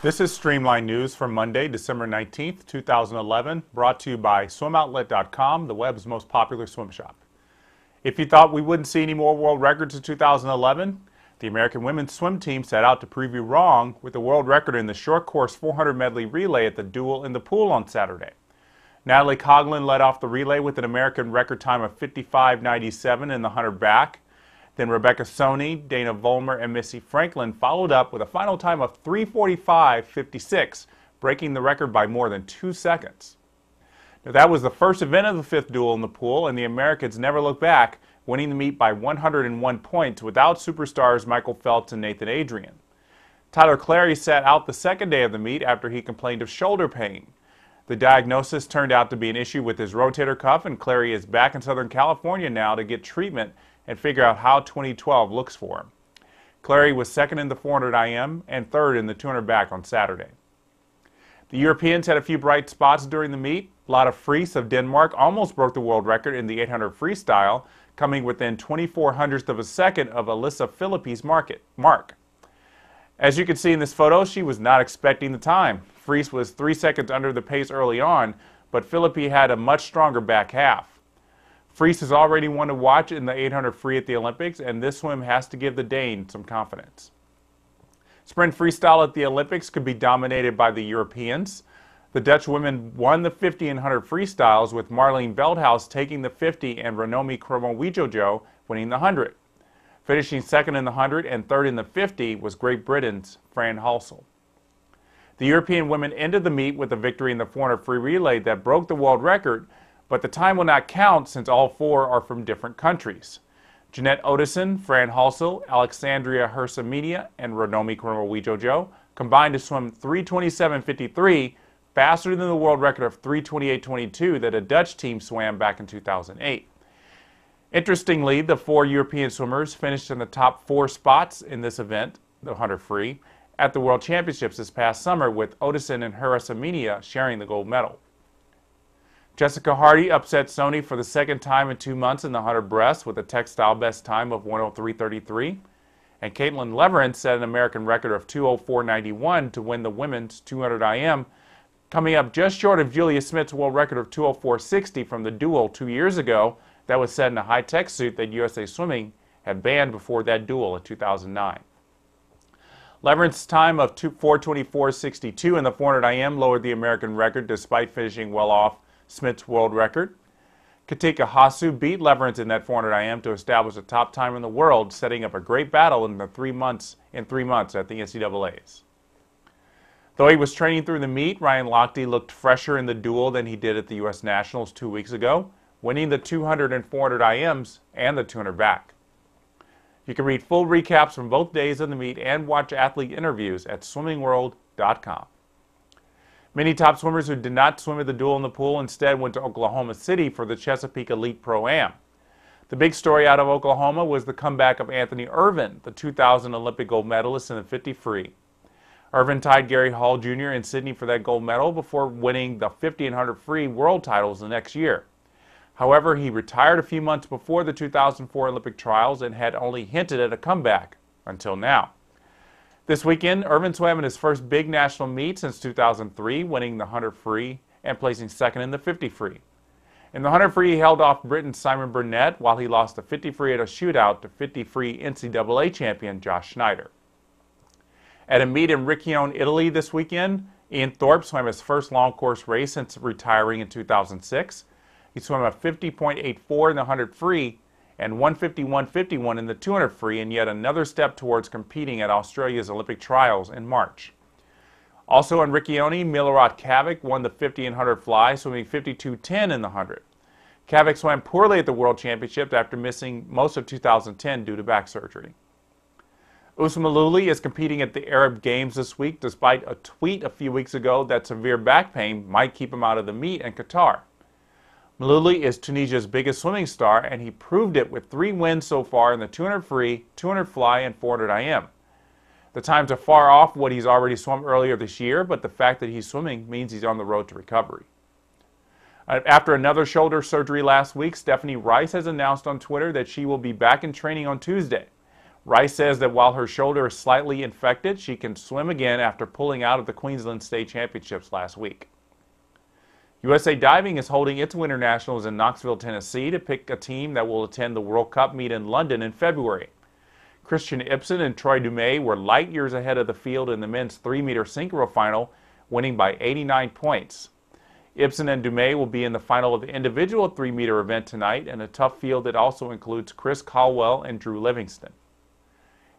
This is Streamlined News for Monday, December 19th, 2011, brought to you by SwimOutlet.com, the web's most popular swim shop. If you thought we wouldn't see any more world records in 2011, the American women's swim team set out to prove you wrong with the world record in the short course 400 medley relay at the Duel in the pool on Saturday. Natalie Coughlin led off the relay with an American record time of 55.97 in the 100 back. Then Rebecca Soni, Dana Vollmer, and Missy Franklin followed up with a final time of 3:45.56, breaking the record by more than 2 seconds. Now, that was the first event of the fifth duel in the pool, and the Americans never looked back, winning the meet by 101 points without superstars Michael Phelps and Nathan Adrian. Tyler Clary sat out the second day of the meet after he complained of shoulder pain. The diagnosis turned out to be an issue with his rotator cuff, and Clary is back in Southern California now to get treatment and figure out how 2012 looks for him. Clary was second in the 400 IM and third in the 200 back on Saturday. The Europeans had a few bright spots during the meet. Lotte Friis of Denmark almost broke the world record in the 800 freestyle, coming within 24 hundredths of a second of Alyssa Philippi's mark. As you can see in this photo, she was not expecting the time. Friis was 3 seconds under the pace early on, but Philippi had a much stronger back half. Friis is already one to watch in the 800 free at the Olympics, and this swim has to give the Dane some confidence. Sprint freestyle at the Olympics could be dominated by the Europeans. The Dutch women won the 50 and 100 freestyles, with Marleen Veldhuis taking the 50 and Ranomi Kromowidjojo winning the 100. Finishing second in the 100 and third in the 50 was Great Britain's Fran Halsall. The European women ended the meet with a victory in the 400 free relay that broke the world record, but the time will not count since all four are from different countries. Jeanette Ottesen, Fran Halsall, Alexandria Hersamenia, and Ranomi Kromowidjojo combined to swim 3:27.53, faster than the world record of 3:28.22 that a Dutch team swam back in 2008. Interestingly, the four European swimmers finished in the top 4 spots in this event, the 100 free, at the World Championships this past summer, with Ottesen and Hersamenia sharing the gold medal. Jessica Hardy upset Soni for the second time in 2 months in the 100 breast with a textile best time of 103.33. And Caitlin Leverenz set an American record of 204.91 to win the women's 200 IM, coming up just short of Julia Smith's world record of 204.60 from the Duel 2 years ago that was set in a high-tech suit that USA Swimming had banned before that Duel in 2009. Leverenz's time of 4:24.62 in the 400 IM lowered the American record despite finishing well off Smith's world record. Katika Hasu beat Leverenz in that 400 IM to establish a top time in the world, setting up a great battle in 3 months at the NCAAs. Though he was training through the meet, Ryan Lochte looked fresher in the Duel than he did at the U.S. Nationals 2 weeks ago, winning the 200 and 400 IMs and the 200 back. You can read full recaps from both days of the meet and watch athlete interviews at swimmingworld.com. Many top swimmers who did not swim at the Duel in the pool instead went to Oklahoma City for the Chesapeake Elite Pro-Am. The big story out of Oklahoma was the comeback of Anthony Ervin, the 2000 Olympic gold medalist in the 50 free. Ervin tied Gary Hall Jr. in Sydney for that gold medal before winning the 50 and 100 free world titles the next year. However, he retired a few months before the 2004 Olympic trials and had only hinted at a comeback until now. This weekend, Ervin swam in his first big national meet since 2003, winning the 100 free and placing second in the 50 free. In the 100 free, he held off Britain's Simon Burnett, while he lost the 50 free at a shootout to 50 free NCAA champion Josh Schneider. At a meet in Riccione, Italy this weekend, Ian Thorpe swam his first long course race since retiring in 2006. He swam a 50.84 in the 100 free and 151.51 in the 200 free, and yet another step towards competing at Australia's Olympic trials in March. Also in Riccione, Milorad Kavik won the 50 and 100 fly, swimming 52.10 in the 100. Kavik swam poorly at the World Championships after missing most of 2010 due to back surgery. Ous Mellouli is competing at the Arab Games this week, despite a tweet a few weeks ago that severe back pain might keep him out of the meet in Qatar. Mellouli is Tunisia's biggest swimming star, and he proved it with 3 wins so far in the 200 free, 200 fly, and 400 IM. The times are far off what he's already swum earlier this year, but the fact that he's swimming means he's on the road to recovery. After another shoulder surgery last week, Stephanie Rice has announced on Twitter that she will be back in training on Tuesday. Rice says that while her shoulder is slightly infected, she can swim again after pulling out of the Queensland State Championships last week. USA Diving is holding its Winter Nationals in Knoxville, Tennessee to pick a team that will attend the World Cup meet in London in February. Christian Ibsen and Troy Dumais were light years ahead of the field in the men's 3-meter synchro final, winning by 89 points. Ibsen and Dumais will be in the final of the individual 3-meter event tonight in a tough field that also includes Chris Caldwell and Drew Livingston.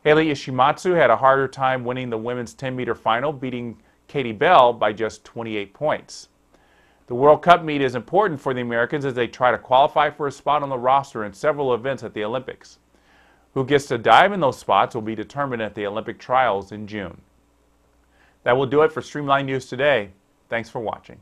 Haley Ishimatsu had a harder time winning the women's 10-meter final, beating Katie Bell by just 28 points. The World Cup meet is important for the Americans as they try to qualify for a spot on the roster in several events at the Olympics. Who gets to dive in those spots will be determined at the Olympic trials in June. That will do it for Streamlined News today. Thanks for watching.